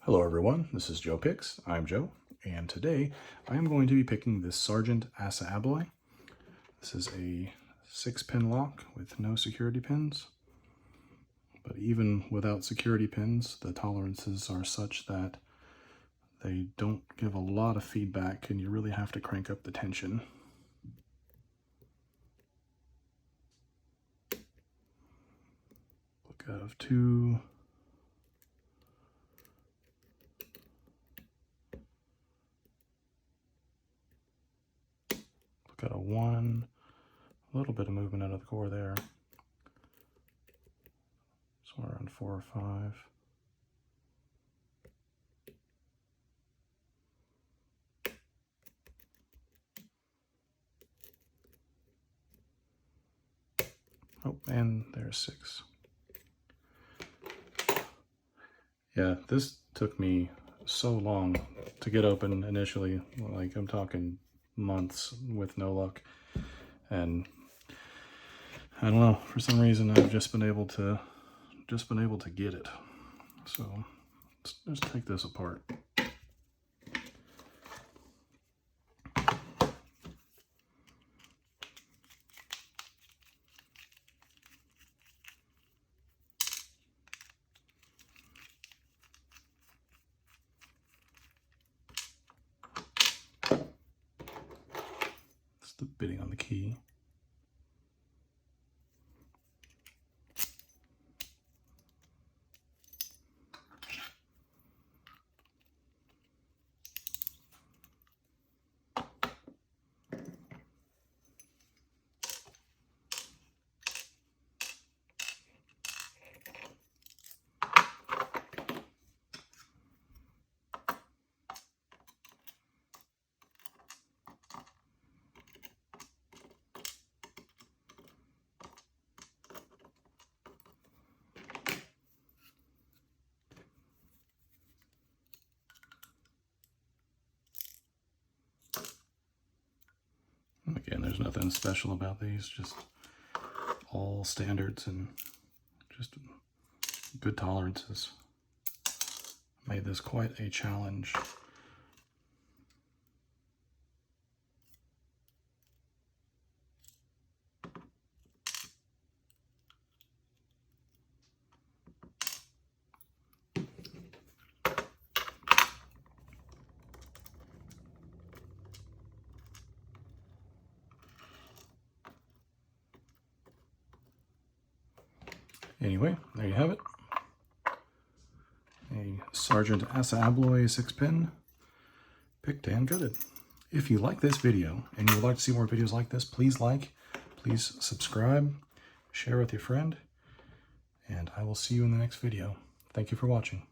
Hello everyone, this is Joe Picks. I'm Joe, and today I am going to be picking this Sargent Assa Abloy. This is a 6-pin lock with no security pins, but even without security pins, the tolerances are such that they don't give a lot of feedback and you really have to crank up the tension. Look out of 2. Got a 1, a little bit of movement out of the core there. Somewhere around 4 or 5. Oh, and there's 6. Yeah, this took me so long to get open initially. Like, I'm talking months with no luck, and I don't know, for some reason I've just been able to get it. So let's take this apart. It's the bitting on the key. Again, there's nothing special about these, just all standards and just good tolerances. Made this quite a challenge. Anyway, there you have it. A Sargent Assa Abloy 6-pin, picked and gutted. If you like this video and you would like to see more videos like this, please like, please subscribe, share with your friend, and I will see you in the next video. Thank you for watching.